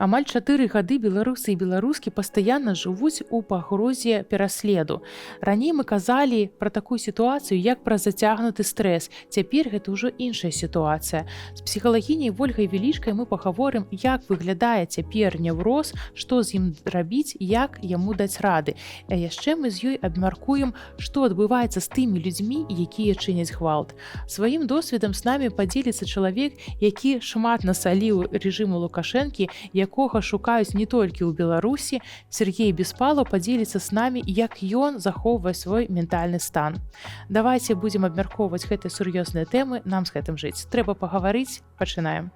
Амаль 4 гады беларусы і беларускі пастаянна жывуць у пагрозе пераследу. Раней мы казалі пра такую сітуацыю, як пра зацягнуты стрэс. Цяпер гэта ўжо іншая сітуацыя. З псіхалагіняй Вольгай Велічкай мы пагаворым, як выглядае цяпер неўроз, што з ім рабіць, як яму даць рады. А яшчэ мы з ёй абмяркуем, што адбываецца з тымі людзьмі, якія чыняць гвалт. Сваім досведам з намі падзеліцца чалавек, які шмат насаліў рэжыму Лукашэнкі, якога шукаюць не толькі ў Беларусі. Сергей Беспалаў падзеліцца з намі, як ён захоўвае свой ментальны стан. Давайце будзем абмяркоўваць гэтыя сур'ёзныя тэмы, нам з гэтым жыць. Трэба пагаварыць, пачынаем.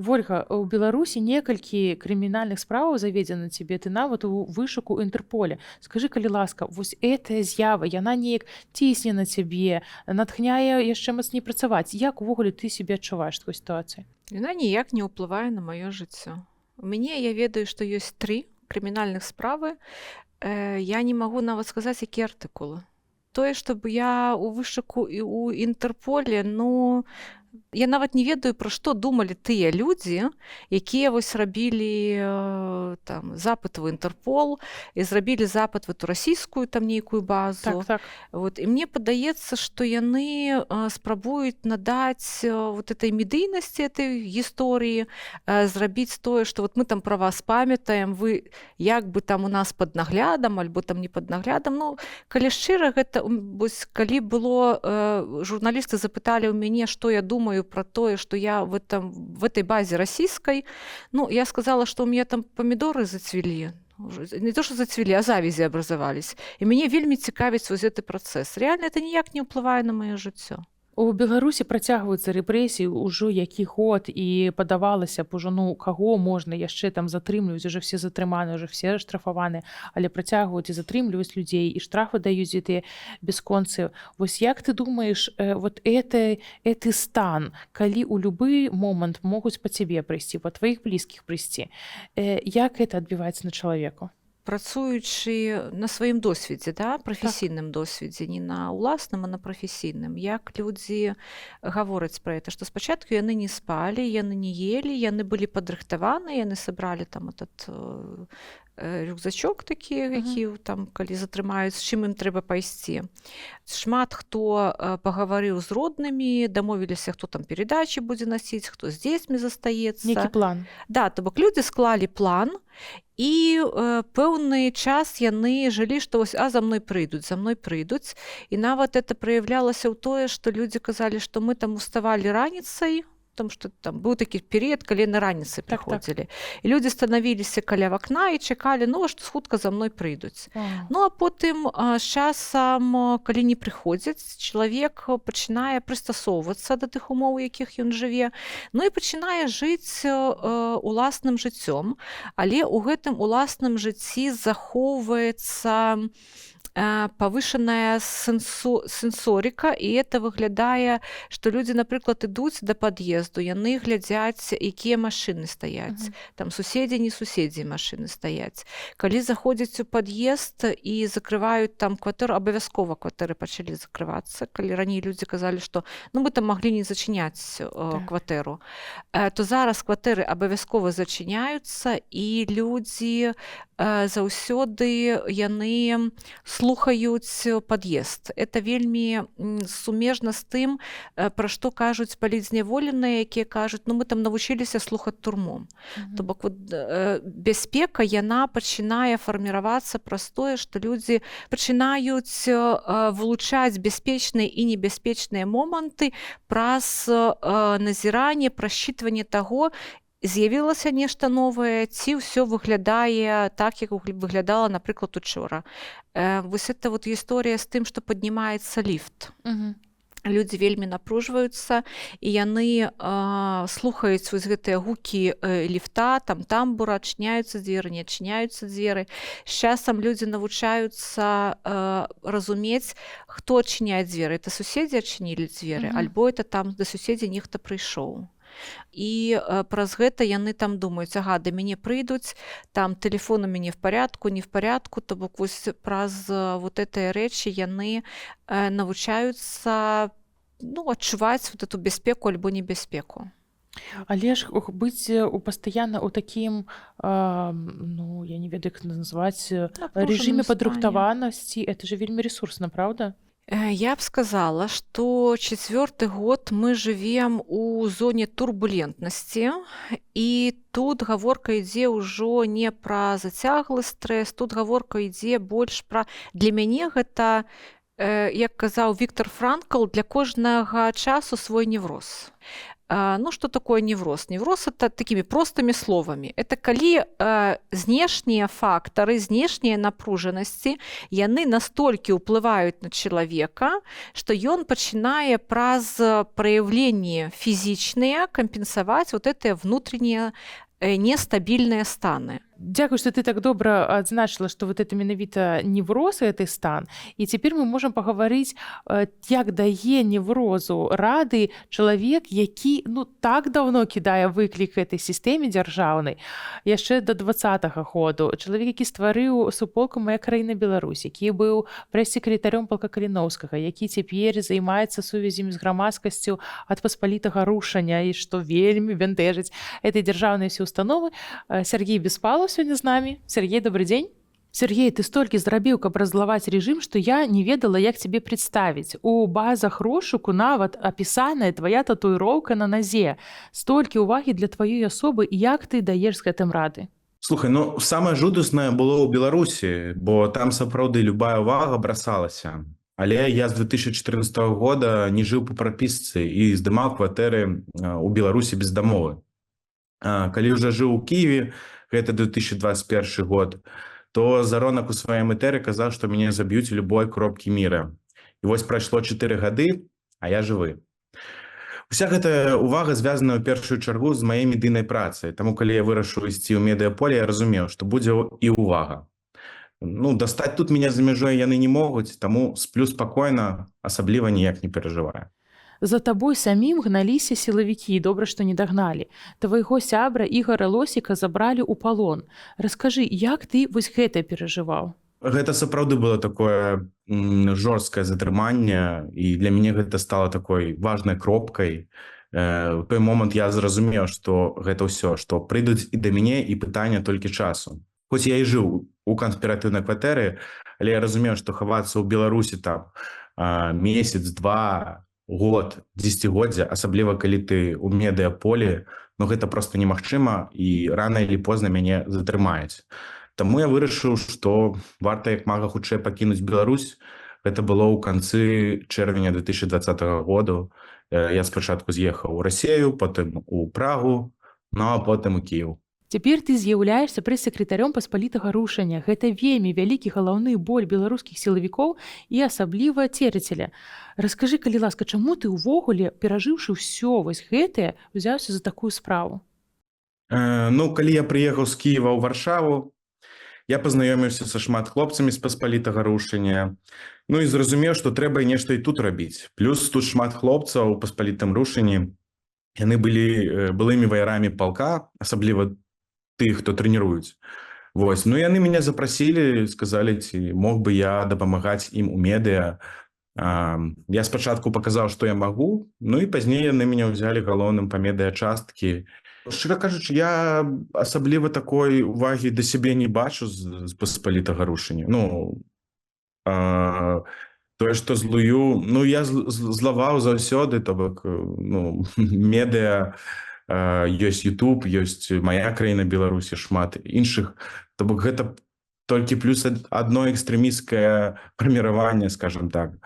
Вольга, у Беларусі некалькі крымінальных справаў заведзена цябе, ты нават у вышуку Інтэрполе. Скажы, калі ласка, вось гэтая з'ява, яна неяк цісне на цябе, натхняе яшчэ мацней працаваць. Як увогуле ты сябе адчуваеш такой сітуацыі? Яна ніяк не ўплывае на маё жыццё. У мяне, я ведаю, што ёсць 3 крымінальных справы. Я не магу нават сказаць, якія артыкулы. Тое, што я у вышуку і ў Інтэрполе, я нават не ведаю, пра што думалі тыя людзі, якія вось рабілі запыт у Інтэрпол і зрабілі запыт в эту расійскую там нейкую базу. Так. Вот. І мне падаецца, што яны спрабуюць надаць вот этой медыйнасці этой гісторыі, зрабіць тое, што вот мы там пра вас памятаем, вы як бы там у нас пад наглядам, альбо там не пад наглядам. Калі шчыра, гэта вось калі было журналісты запыталі ў мяне, што я думаю про тое, што я в этой базе расійскай, я сказала, што у меня там памідоры зацвілі. Не то, што зацвілі, а завязі абразавались. І мяне вельмі цікавіць вось гэты працэс. Рэальна, это ніяк не ўплывае на маё жыццё. У Беларусі працягваюцца рэпрэсіі ўжо які год, і падавалася б ужо, каго можна яшчэ там затрымліваць, уже все затрыманы, уже все штрафаваны, але працягваюць і затрымліваць людзей, і штрафы даюць гэтыя бясконцы. Вось як ты думаеш, вот гэты стан, калі ў любы момант могуць па цябе прыйсці, па тваіх блізкіх прыйсці, як гэта адбіваецца на чалавеку? Працуючы на сваім досведзе, прафесійным досведзе, не на ўласным, а на прафесійным, як людзі гавораць пра гэта, што спачатку яны не спалі, яны не елі, яны былі падрыхтаваны, яны сабралі там этот рюкзачок такі, які там, калі затрымаюць, з чым ім трэба пайсці. Шмат хто пагаварыў з роднымі, дамовіліся, хто там перадачы будзе насіць, хто з дзецьмі застаецца. Некі план. Да, то бок людзі склалі план, і пэўны час яны жылі, што вось, за мной прыйдуць. І нават это праяўлялася ў тое, што людзі казалі, што мы там уставалі раніцай, потому что там быў такі перыяд, калі на раніцы прыходзілі. І людзі станавіліся каля вакна і чакалі, што хутка за мной прыйдуць. А потым з часам, калі не прыходзяць, чалавек пачынае прыстасоўвацца да тых умоў, у якіх ён жыве, і пачынае жыць уласным жыццём, але ў гэтым уласным жыцці захоўваецца павышаная сенсорика, і это выглядае, што людзі, напрыклад, ідуць да пад'езду, яны глядзяць, якія машыны стаяць. Там суседзі, не суседзі машыны стаяць. Калі заходзяць у пад'езд і закрываюць там кватэру, абавязкова кватэры пачалі закрывацца. Калі раней людзі казалі, што мы там маглі не зачыняць кватэру, то зараз кватэры абавязкова зачыняюцца, і людзі заўсёды яны слухаюць пад'езд. Это вельмі сумежна з тым, пра што кажуць палітзняволеныя, якія кажуць, мы там навучыліся слухаць турмом. То бок бяспека, яна пачынае фарміравацца праз тое, што людзі пачынаюць вылучаць бяспечныя і небяспечныя моманты праз назіранне, праз счытванне таго, з'явілася нешта новае, ці ўсё выглядае так, як выглядала, напрыклад, учора. Вось это гісторыя з тым, што паднімаецца ліфт. Людзі вельмі напружваюцца, і яны слухаюць вось гэтыя гукі ліфта, там тамбура, адчыняюцца дзверы, не адчыняюцца дзверы. З часам людзі навучаюцца разумець, хто адчыняе дзверы. Это суседзі адчынілі дзверы, альбо это там да суседзі нехта прыйшоў. І праз гэта яны там думаюць, ага, да мяне прыйдуць, там тэлефон у мяне в порядку, не в порядку, то бок вось праз вот гэтыя рэчы яны навучаюцца адчуваць вот эту бяспеку альбо небяспеку. Але ж быць пастаянна ў такім, ну, я не ведаю, як назваць, рэжыме Напружаным стане. падрыхтаванасці, это же вельмі рэсурсна, правда? Я б сказала, што 4-й год мы жывем у зоне турбулентнасці, і тут гаворка ідзе ўжо не пра зацяглы стрэс, тут гаворка ідзе больш пра... Для мяне гэта, як казаў Віктор Франкл, для кожнага часу свой невроз. Ну, что такое невроз? Невроз – это такими простыми словами. Это калі знешнія фактары, знешнія напружанасці, яны настолькі ўплываюць на чалавека, што ён пачынае праз праяўленні фізічныя кампенсаваць вот гэтыя внутреннія нестабільныя станы. Дзякуй, што ты так добра адзначыла, што вот это менавіта невроз, гэты стан. І цяпер мы можам пагаварыць, як дае неврозу рады чалавек, які так даўно кідае выклік гэтай сістэме дзяржаўнай, яшчэ да 20-го году. Чалавек, які стварыў суполку «Мая краіна Беларусь», які быў прэс-секретарём палка Каліноўскага, які цяпер займаецца сувязямі з грамадскасцю ад паспалітага рушання і што вельмі бянтэжыць этой дзяржаўнай усе установы. Сергей Беспалов сегодня з намі. Сергей, добрый день. Сергей, ты столькі зрабіў, каб раззлаваць рэжым, што я не ведала, як цябе прадставіць. У базах розшуку нават апісаная твая татуіроўка на назе. Столькі ўвагі для тваёй асобы, і як ты даеш з гэтым рады? Слухай, ну самае жудаснае было ў Беларусі, бо там сапраўды любая ўвага брасалася. Але я з 2014 года не жыў па прапісцы і здымаў кватэры ў Беларусі без дамовы. Калі ўжо жыў у Киеве, гэта 2021 год, то Заронак у сваёй этэры казаў, што мяне заб'юць у любой кропкі міра. І вось прайшло 4 гады, а я жывы. Уся гэтая ўвага звязана ў першую чаргу з маёй медыйнай працай. Таму, калі я вырашыў ісці ў медыаполе, я разумеў, што будзе і ўвага. Ну, дастаць тут мяне за мяжой яны не могуць, таму сплю спакойна, асабліва ніяк не перажываю. За табой самім гналіся сілавікі, добра, што не дагналі. Твайго сябра Ігора Лосіка забралі ў палон. Раскажы, як ты вось гэта перажываў? Гэта сапраўды было такое жорсткае затрыманне, і для мяне гэта стала такой важнай кропкай. У той момант я зразумеў, што гэта ўсё, што прыйдуць і да мяне, і пытанне толькі часу. Хоць я і жыў у канспіратыўнай кватэры, але я разумеў, што хавацца ў Беларусі там месяц, два, год, дзесяцігоддзя, асабліва калі ты ў медыаполе, ну гэта проста немагчыма, і рана или позна мяне затрымаюць. Таму я вырашыў, што варта як мага хутчэй пакінуць Беларусь. Гэта было ў канцы чэрвеня 2020 году. Я спачатку з'ехаў у Расію, потым у Прагу, ну а потым у Кіеў. Цяпер ты з'яўляешся прэс-секретарём паспалітага рушання. Гэта вельмі вялікі галаўны боль беларускіх сілавікоў і асабліва церацеля. Раскажы, калі ласка, чаму ты ўвогуле, перажыўшы ўсё вось гэтае, узяўся за такую справу? Ну, калі я прыехаў з Кіева ў Варшаву, я пазнаёміўся са шмат хлопцамі з паспалітага рушання. Ну і зразумеў, што трэба нешта і тут рабіць. Плюс тут шмат хлопцаў у паспалітым рушанні. Яны былі былымі ваярамі палка, асабліва тых, хто трэніруюць. Вось. Ну, яны мяне запрасілі, сказалі, ці мог бы я дапамагаць ім у медыа. Я спачатку паказаў, што я магу, ну і пазней яны мяне ўзялі галоўным па медыа-часткі. Шчыра кажучы, я асабліва такой увагі да сябе не бачу з паспалітага рушання. Ну, тое, што злую, ну, я злаваў заўсёды, то бок, ну, медыа, ёсць YouTube, ёсць «Мая краіна Беларусі», шмат іншых. То бок гэта толькі плюс адно экстрэмісцкае фарміраванне, скажам так.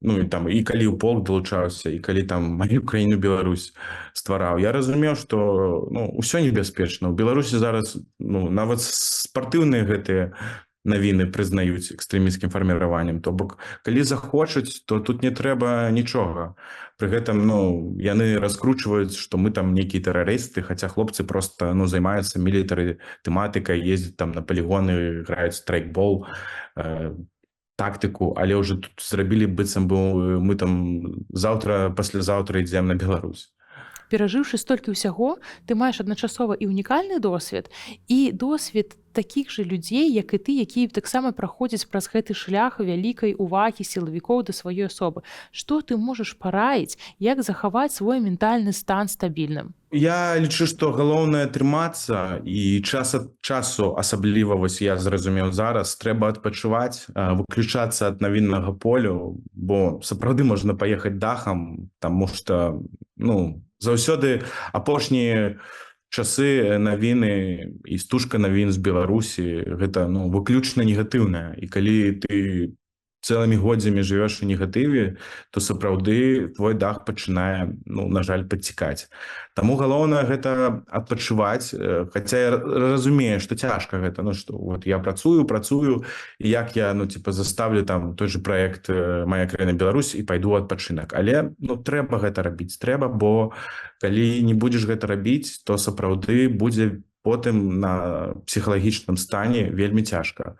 Ну і там і калі ў полк далучаўся, і калі там «Маю краіну Беларусь» ствараў. Я разумеў, што ну, ўсё небяспечна. У Беларусі зараз ну, нават спартыўныя гэтыя навіны прызнаюць экстрэмісцкім фарміраваннем. То бок, калі захочуць, то тут не трэба нічога. Пры гэтым, ну, яны раскручваюць, што мы там нейкія тэрарысты, хаця хлопцы проста, ну, займаюцца мілітары тэматыкай, ездзяць там на палігоны, граюць страйкбол, тактыку, але ўжо тут зрабілі быццам бы мы там заўтра, паслязаўтра ідзем на Беларусь. Перажыўшы столькі ўсяго, ты маеш адначасова і ўнікальны досвед, і досвед такіх жа людзей, як і ты, якія таксама праходзяць праз гэты шлях вялікай увагі сілавікоў да сваёй асобы. Што ты можаш параіць, як захаваць свой ментальны стан стабільным? Я лічу, што галоўнае трымацца, і час ад часу, асабліва вось я зразумеў зараз, трэба адпачываць, выключацца ад навіннага полю, бо сапраўды можна паехаць дахам, таму што заўсёды апошнія часы навіны і стужка навін з Беларусі гэта выключна негатыўная, і калі ты цэлымі годзямі жывеш у негатыве, то сапраўды твой дах пачынае, на жаль, падцікаць. Таму галоўнае гэта адпачываць, хаця я разумею, што цяжка гэта, што вот я працую, і як я, заставлю там той же праект «Мая краіна Беларусь» і пайду ў адпачынак. Але, трэба гэта рабіць, бо калі не будзеш гэта рабіць, то сапраўды будзе потым на псіхалагічным стане вельмі цяжка.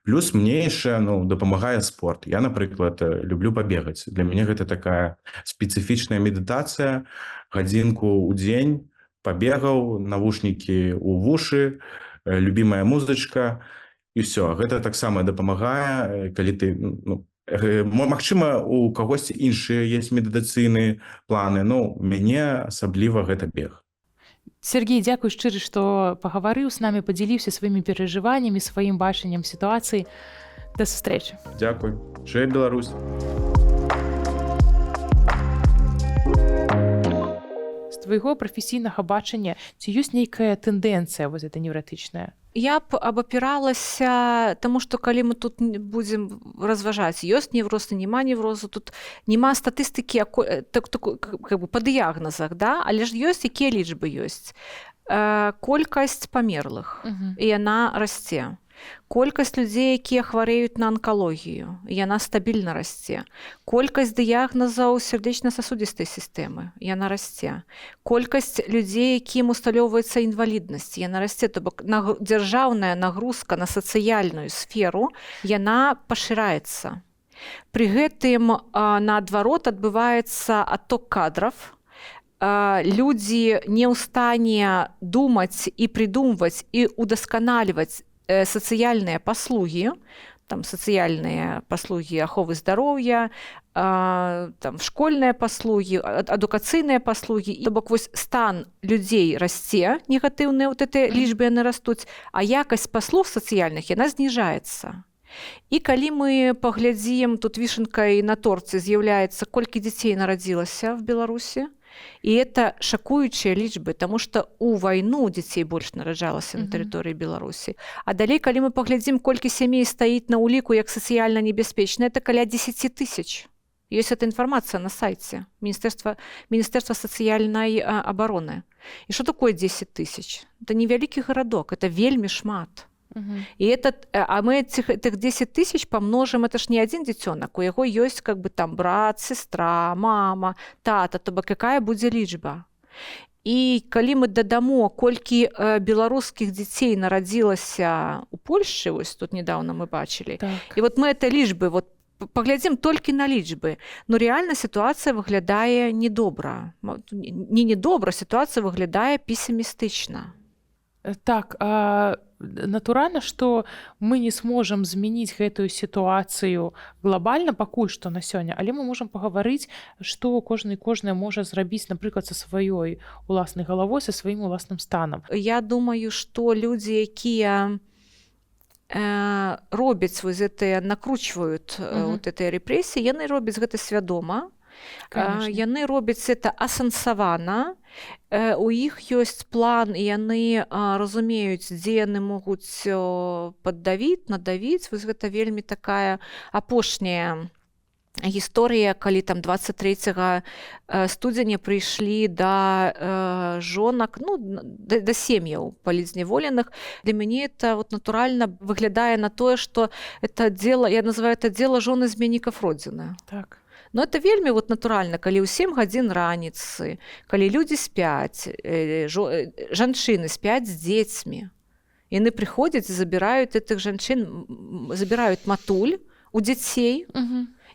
Плюс мне яшчэ дапамагае спорт. Я, напрыклад, люблю пабегаць. Для мяне гэта такая спецыфічная медытацыя. Гадзінку ў дзень пабегаў, навушнікі ў вушы, любімая музычка, і ўсё. Гэта таксама дапамагае, калі ты... Магчыма, у кагосьці іншыя ёсць медытацыйныя планы, у мяне асабліва гэта бег. Сергей, дзякуй шчыра, што пагаварыў з намі, падзяліўся сваімі перажываннямі, сваім бачаннем сітуацыі. Да сустрэчы. Дзякуй. Жыве Беларусь. З твайго прафесійнага бачання, ці ёсць нейкая тэндэнцыя вось гэта невротычная? Я б абапіралася, таму што калі мы тут будзем разважаць, ёсць невроз, няма неврозу, тут няма статыстыкі па дыягназах, але ж ёсць, якія лічбы ёсць. Колькасць памерлых, і яна расце. Колькасць людзей, якія хварэюць на анкалогію, яна стабільна расце. Колькасць дыягназаў сардэчна-сасудзістай сістэмы, яна расце. Колькасць людзей, якім усталёўваецца інваліднасць, яна расце. То бок дзяржаўная нагрузка на сацыяльную сферу, яна пашыраецца. Пры гэтым, наадварот, адбываецца адток кадраў. Людзі не ў стане думаць і прыдумваць і удасканальваць сацыяльныя паслугі, сацыяльныя паслугі аховы здароўя, школьныя паслугі, адукацыйныя паслугі. То бок вось стан людзей расце, негатыўныя лічбы яны растуць, а якасць паслуг сацыяльных яна зніжаецца. І калі мы паглядзім, тут вішенкай на торце з'яўляецца, колькі дзяцей нарадзілася в Беларусі, і это шакуючыя лічбы, таму што ў вайну дзяцей больш нараджалася на тэрыторыі Беларусі. А далей, калі мы паглядзім, колькі сямей стаіць на ўліку як сацыяльна небяспечна, это каля 10 000. Ёсць эта інфармацыя на сайце Міністэрства сацыяльнай абароны. І што такое 10 000? Это невялікі гарадок, это вельмі шмат. А мы этих 10 000 помножим, это ж не один дзіцёнак, у яго ёсць брат, сестра, мама, тата, то бок якая будзе лічба. І калі мы дадамо, колькі беларускіх дзяцей нарадзілася ў Польшчы, вось тут недавно мы бачылі, і вот мы это лічбы, паглядзім толькі на лічбы, рэальна сітуацыя выглядае недобра. Не недобра, сітуацыя выглядае песімістычна. Так, натуральна, што мы не сможам змяніць гэтую сітуацыю глобальна пакуль што на сёння, але мы можам пагаварыць, што кожная можа зрабіць, напрыклад, са сваёй уласнай галавой, са сваім уласным станам. Я думаю, што людзі, якія робяць вось гэтыя, накручваюць гэтыя рэпрэсіі, яны робяць гэта свядома. Яны робяць это асэнсавана, у іх ёсць план, і яны разумеюць, дзе яны могуць надавіць. Вось гэта вельмі такая апошняя гісторыя, калі 23 студзеня прыйшлі да жонак, да сем'яў палізняволеных. Для мяне это натуральна выглядае на тое, што это дело, я называю это дело жон изменников Родины. Так. Но это вельмі натуральна, калі ў 7 гадзін раніцы, калі людзі спяць, жанчыны спяць з дзецьмі. Яны прыходзяць і забіраюць гэтых жанчын, забіраюць матуль у дзяцей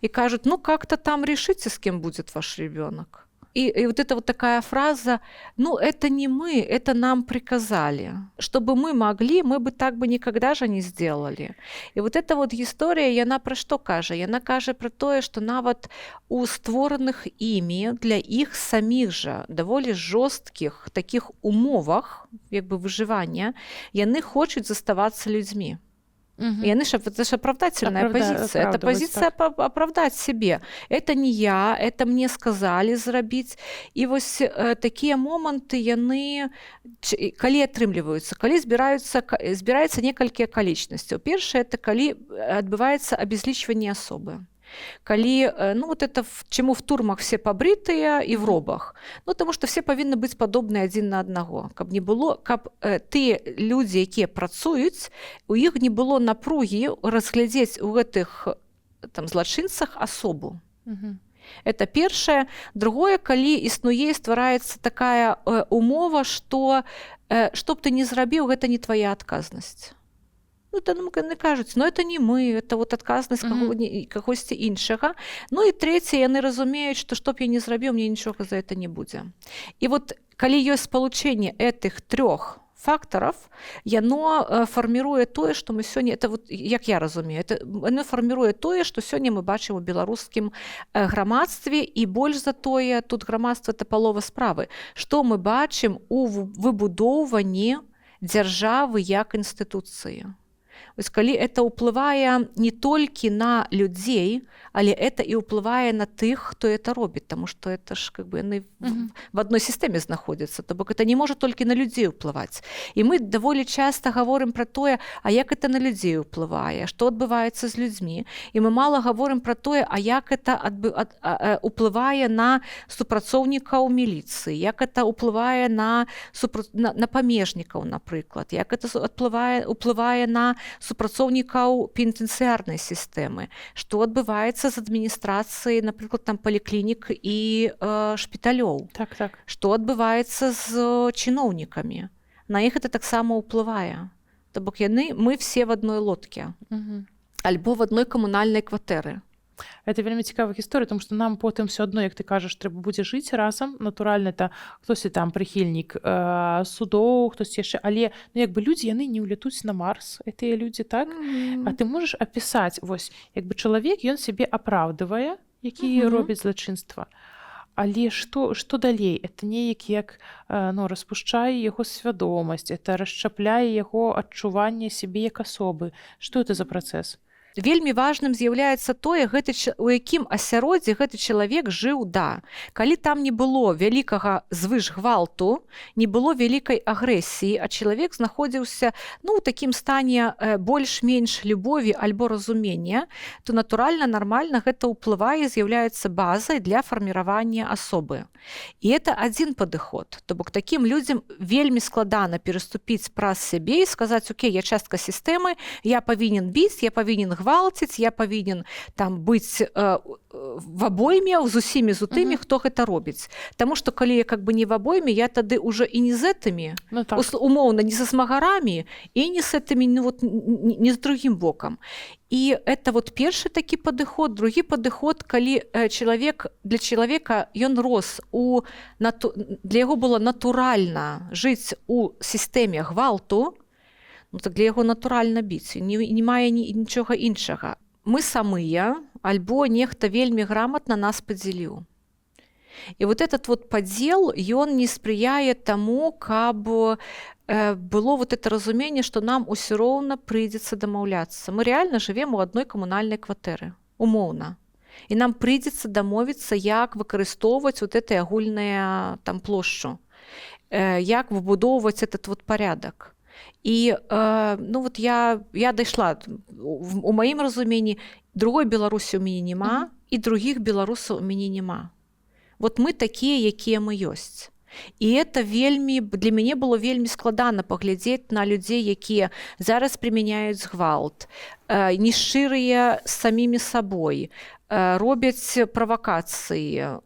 і кажуць, как-то там решите, с кем будет ваш ребенок. И вот эта вот такая фраза, ну, это не мы, это нам приказали. Чтобы мы могли, мы бы так бы никогда же не сделали. І вот эта вот гісторыя, яна пра што кажа? Яна кажа пра тое, што нават у створаных імі для іх саміх жа даволі жорсткіх такіх умовах, як бы выжывання, яны хочуць заставацца людзьмі. Яны ж, это же оправдательная позиция. Это позиция оправдать себе. Это не я, это мне сказали зрабіць. І вось такія моманты, яны, калі атрымліваюцца, калі збіраецца некалькі акалічнасцяў. Першае, это калі адбываецца абезлічванне асобы. Калі, ну вот это чему в турмах все побритые и в робах, ну потому что все павінны быць падобныя адзін на аднаго, каб не было, каб тыя людзі, якія працуюць, у іх не было напругі разглядзець у гэтых там злачынцах асобу. Это першае. Другое, калі існуе, ствараецца такая умова, што што б ты не зрабіў, гэта не твоя адказнасць. Ну, то нам кажуць, но это не мы, это вот адказнасць кагосьці іншага. Ну і трэцяе, яны разумеюць, што б я не зрабіў, мне нічога за это не будзе. І вот калі ёсць спалучэнне этих трох фактаров, яно фарміруе тое, што мы сёння, это вот, як я разумею, яно фарміруе тое, што сёння мы бачым у беларускім грамадстве, і больш за тое, тут грамадства это палова справы, што мы бачым у выбудоўванні дзяржавы як інстытуцыі. Вось калі это ўплывае не толькі на людзей, але это і ўплывае на тых, хто это робіць, таму што это ж как бы яны в адной сістэме знаходзяцца, то бок это не можа толькі на людзей ўплываць. І мы даволі часта гаворым пра тое, а як это на людзей ўплывае, што адбываецца з людзьмі, і мы мала гаворым пра тое, а як это ўплывае на супрацоўнікаў міліцыі, як это ўплывае на памежнікаў, напрыклад, як это ўплывае на супрацоўнікаў пенітэнцыярнай сістэмы, што адбываецца з адміністрацыяй, напрыклад, там паліклінік і шпіталёў, што адбываецца з чыноўнікамі. На іх это таксама ўплывае. То бок мы все в адной лодке, альбо в адной камунальнай кватэры. Это вельмі цікавая гісторыя, тому што нам потым все адно, як ты кажаш, трэба будзе жыць разам. Натуральна, это хтосьці там прыхільнік судоў, хтось яшчэ, але ну, як бы людзі, яны не ўлятуць на Марс, гэтыя людзі, так? А ты можаш апісаць, вось, як бы чалавек, ён сябе апраўдывае, які робіць злачынства. Але што далей? Это неяк як ну, распушчае яго свядомасць, это расчапляе яго адчуванне сябе як асобы. Што это за працэс? Вельмі важным з'яўляецца тое, у якім асяроддзі гэты чалавек жыў, да. Калі там не было вялікага звышгвалту, не было вялікай агрэсіі, а чалавек знаходзіўся ну, у такім стане больш-менш любові альбо разумення, то натуральна, нармальна гэта ўплывае, з'яўляецца базай для фарміравання асобы. І это адзін падыход. То бок такім людзям вельмі складана пераступіць праз сябе і сказаць, окей, я частка сістэмы, я павінен біць, я павінен гвалціць, я павінен там быць в абойме з усімі з тымі, хто гэта робіць. Таму што калі я как бы не в абойме, я тады ўжо і не з этымі, ну, так. Умоўна, не са смагарамі і не з этымі, ну, вот, не з другім бокам. І это вот першы такі падыход. Другі падыход, калі для чалавека ён рос, для яго было натуральна жыць у сістэме гвалту, ну, так для яго натуральна біць, не мае нічога іншага. Мы самыя, альбо нехта вельмі грамотна нас падзеліў. І вот этот вот падзел, ён не спрыяе таму, каб было вот это разуменне, што нам усё роўна прыйдзецца дамаўляцца. Мы рэальна жывем у адной камунальнай кватэры, умоўна. І нам прыйдзецца дамовіцца, як выкарыстоўваць вот этой агульную там плошчу, як выбудоўваць этот вот парядак. І ну, вот я дайшла, у маім разуменні, другой Беларусі ў мяне няма, і другіх беларусаў у мяне няма. Вот мы такія, якія мы ёсць. І это для мяне было вельмі складана паглядзець на людзей, якія зараз прымяняюць гвалт, нешчырыя з самімі сабой, робяць правакацыі,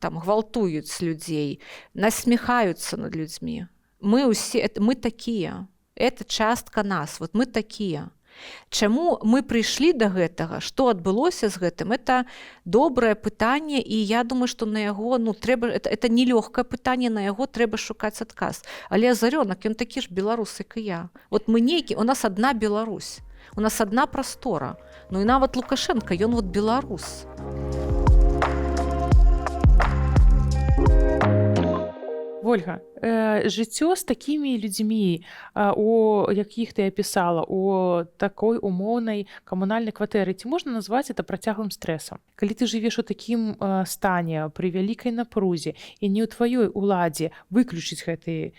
там, гвалтуюць людзей, насміхаюцца над людзьмі. Мы такія. Это частка нас. Вот мы такія. Чаму мы прыйшлі да гэтага, што адбылося з гэтым, это добрае пытанне, і я думаю, што на яго трэба, это нелёгкае пытанне, на яго трэба шукаць адказ. Але Азарёнак, ён такі ж беларус, як і я. Вот мы нейкі, у нас адна Беларусь, у нас адна прастора. Ну і нават Лукашенко, ён вот беларус. Вольга, жыццё з такімі людзьмі, у якіх ты апісала, у такой умоўнай камунальнай кватэры, ці можна назваць это працяглым стрэсам? Калі ты жывеш у такім стане, пры вялікай напрузе, і не ў тваёй уладзе выключыць гэтую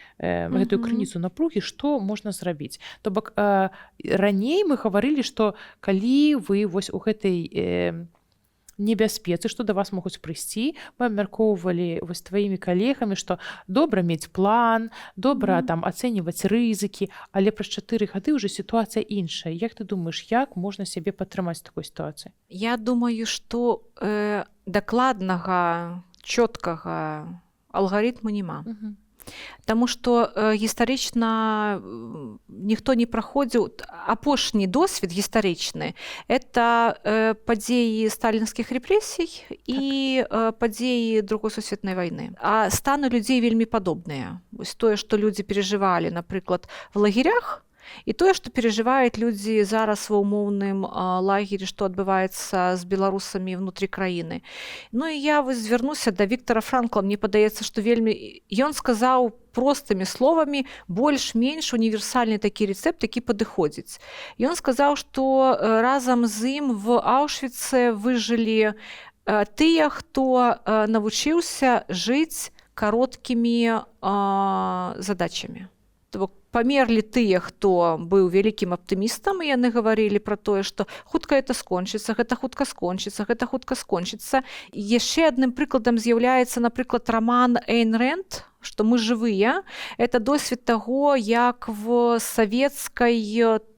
крыніцу напругі, што можна зрабіць? То бок, раней мы гаварылі, што калі вы вось у гэтай небяспецы, што да вас могуць прыйсці, мы абмяркоўвалі вось тваімі калегамі, што добра мець план, добра там ацэньваць рызыкі, але праз 4 гады ўжо сітуацыя іншая. Як ты думаеш, як можна сябе падтрымаць у такой сітуацыі? Я думаю, што дакладнага, чёткага алгарытму няма. Таму што гістарычна ніхто не праходзіў, апошні досвед гістарычны, это падзеі сталінскіх рэпрэсій і падзеі Другой сусветнай вайны. А станы людзей вельмі падобныя. Вось тое, што людзі перажывалі, напрыклад, в лагерях, і тое, што перажываюць людзі зараз ва ўмоўным лагері, што адбываецца з беларусамі ўнутры краіны. Ну і я вось звярнуся да Віктора Франкла, мне падаецца, што вельмі ён сказаў простымі словамі больш-менш універсальны такі рэцэпт, які падыходзіць. Ён сказаў, што разам з ім в Аўшвіцы выжылі тыя, хто навучыўся жыць кароткімі задачамі. То бок памерлі тыя, хто быў вялікім аптымістам, і яны гаварылі пра тое, што хутка это скончыцца, гэта хутка скончыцца, гэта хутка скончыцца. Яшчэ адным прыкладам з'яўляецца, напрыклад, раман Эйн Рэнд, што мы жывыя. Это досвед таго, як в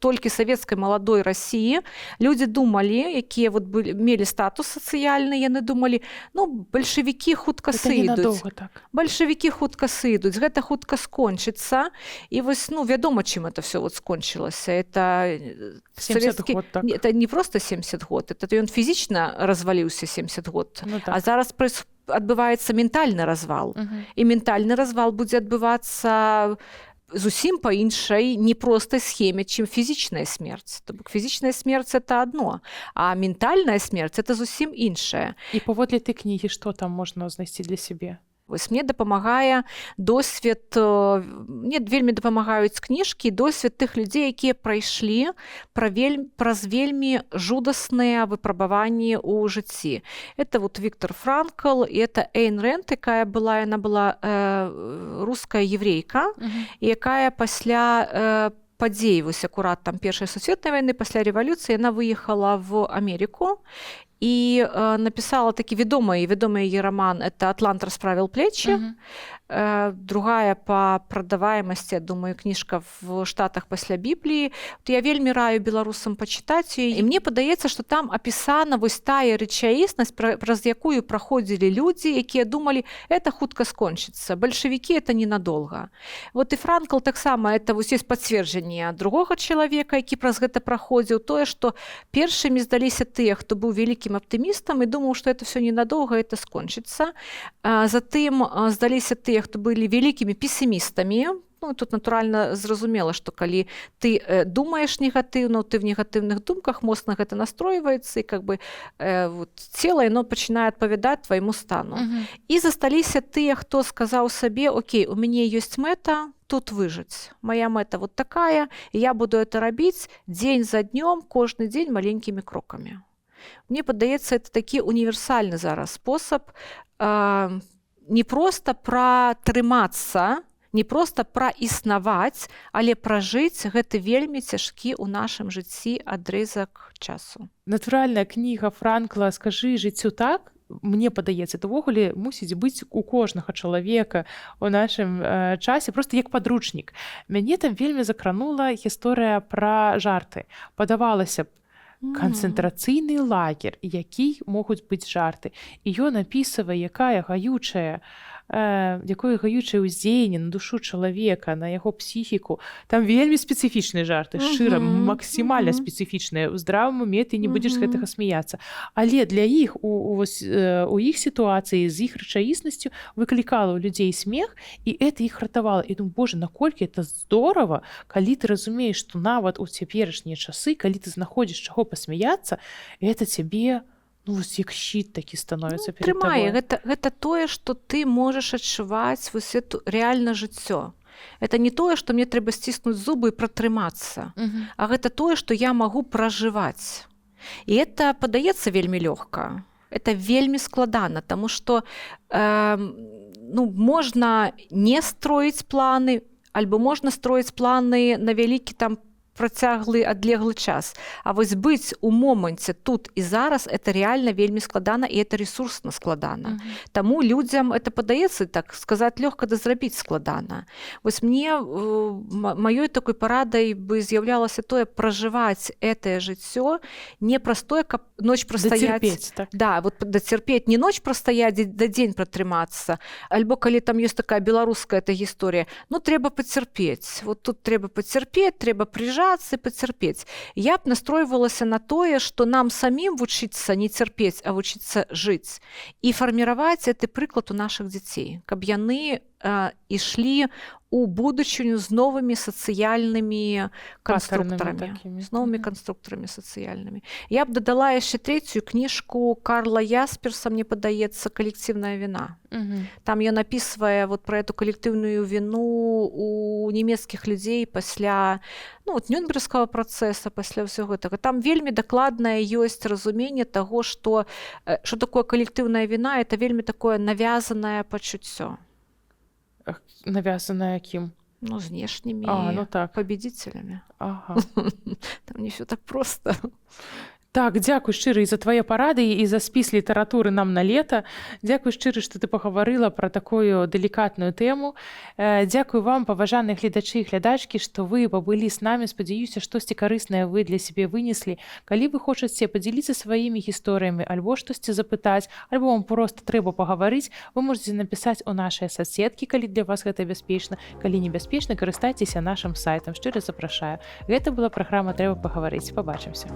толькі савецкай маладой Расіі людзі думалі, якія вот мелі статус сацыяльны, яны думалі, бальшавікі хутка сыдуць. Бальшавікі хутка сыдуць, гэта хутка скончыцца. І вось, вядома, чым это все вот скончылася. Это 70 год, так. Это не просто 70 год, это ён фізічна разваліўся 70 год. А зараз адбываецца ментальны развал. І ментальны развал будзе адбывацца зусім па іншай непростай схеме, чым фізічная смерць. То бок фізічная смерць это адно, а ментальная смерць это зусім іншая. І паводле ты кнігі, што там можна знайсці для сябе? Вось мне дапамагае досвед, мне вельмі дапамагаюць кніжкі, досвед тых людзей, якія прайшлі праз вельмі жудасныя выпрабаванні ў жыцці. Это вот Віктор Франкл, і это Эйн Рэнд, якая была, яна была руская еврейка, якая пасля падзей, вось акурат там Першай сусветнай вайны, пасля рэвалюцыі, яна выехала в Амерыку, і напісала такі вядомы яе раман, это «Атлант расправил плечи». Другая па прадаваемасці, я думаю, кніжка в Штатах пасля Бібліі. Я вельмі раю беларусам пачытаць яе. І мне падаецца, што там апісана вось тая рэчаіснасць, праз якую праходзілі людзі, якія думалі, это хутка скончыцца. Бальшавікі это ненадолго. Вот і Франкл таксама, это вось ёсць пацверджанне другога чалавека, які праз гэта праходзіў, тое, што першымі здаліся тыя, хто быў вялікім аптымістам і думаў, што это все ненадолго, это скончыцца. Затым здаліся тыя, хто былі вялікімі песімістамі. Тут натуральна зразумела, што калі ты думаеш негатыўна, ты в негатыўных думках моцна гэта настройваецца, і цела яно пачынае адпавядаць твайму стану. І засталіся тыя, хто сказаў сабе, окей, у мяне ёсць мэта тут выжыць. Моя мэта вот такая, і я буду это рабіць дзень за днём, кожны дзень маленькімі крокамі. Мне падаецца, это такі універсальны зараз спосаб не проста пратрымацца, не проста праіснаваць, але пражыць гэты вельмі цяжкі ў нашым жыцці адрэзак часу. Натуральная кніга Франкла «Скажы жыццю так», мне падаецца, это ўвогуле мусіць быць у кожнага чалавека у нашым часе, просто як падручнік. Мяне там вельмі закранула гісторыя пра жарты. Падавалася б, канцэнтрацыйны лагер, які могуць быць жарты. І ён апісвае, якая гаючая якое гаючае ўздзеянне на душу чалавека, на яго псіхіку. Там вельмі спецыфічныя жарты, шчыра, максімальна спецыфічныя. У здравым уме ты не будзеш з гэтага смяяцца. Але для іх, у іх сітуацыі, з іх рэчаіснасцю выклікала ў людзей смех, і это іх ратавала. І думаю, боже, наколькі это здорава, калі ты разумееш, што нават у цяперашнія часы, калі ты знаходзіш чаго пасмяяцца, это цябе, ну, вось як щит такі становіцца перед Трымае, табой. гэта тое, што ты можаш адчуваць вось эту рэальна жыццё. Это не тое, што мне трэба сціснуць зубы і пратрымацца, а гэта тое, што я магу пражываць. І это падаецца вельмі лёгка. Это вельмі складана, таму што можна не строіць планы, альбо можна строіць планы на вялікі там працяглы адлеглы час. А вось быць у моманце тут і зараз это реально вельмі складана, і это ресурсна складана. Таму людзям это падаецца, так сказаць, лёгка, да зрабіць складана. Вось мне маёй такой парадай бы з'яўлялася тое, пражываць гэтае жыццё не праз тое, каб ноч прастаяць. Дацярпець, так? Да, вот дацярпець, не ноч прастаяць, да дзень пратрымацца. Альбо калі там ёсць такая беларуская эта гісторыя, ну трэба пацярпець. Вот тут трэба пацярпець, трэба прыжаць і пацярпець. Я б настройвалася на тое, што нам самім вучыцца не цярпець, а вучыцца жыць. І фарміраваць гэты прыклад у нашых дзяцей, каб яны ішлі у будучыню з новымі сацыяльнымі канструктарамі. З новымі канструктарамі сацыяльнымі. Я б дадала яшчэ трэцюю кніжку Карла Ясперса, мне падаецца, «Калектыўная віна». Там ён апісвае вот пра эту калектыўную віну у нямецкіх людзей пасля Нюрнбергскага працэса, пасля ўсяго гэтага. Там вельмі дакладнае ёсць разуменне таго, што такое калектыўная віна, это вельмі такое навязанае пачуццё. Навязанная кім? Знешнімі так. победителями. Ага. Там не все так просто. Так, дзякуй шчыра і за твае парады і за спіс літаратуры нам на лета. Дзякуй шчыра, што ты пагаварыла пра такую далікатную тэму. Дзякуй вам, паважаныя гледачы і глядачкі, што вы пабылі з намі. Спадзяюся, штосьці карыснае вы для сябе вынеслі. Калі вы хочаце падзяліцца сваімі гісторыямі, альбо штосьці запытаць, альбо вам проста трэба пагаварыць, вы можаце напісаць у нашыя соцсеткі, калі для вас гэта бяспечна. Калі небяспечна, карыстайцеся нашым сайтам. Шчыра запрашаю. Гэта была праграма «Трэба пагаварыць». Пабачымся.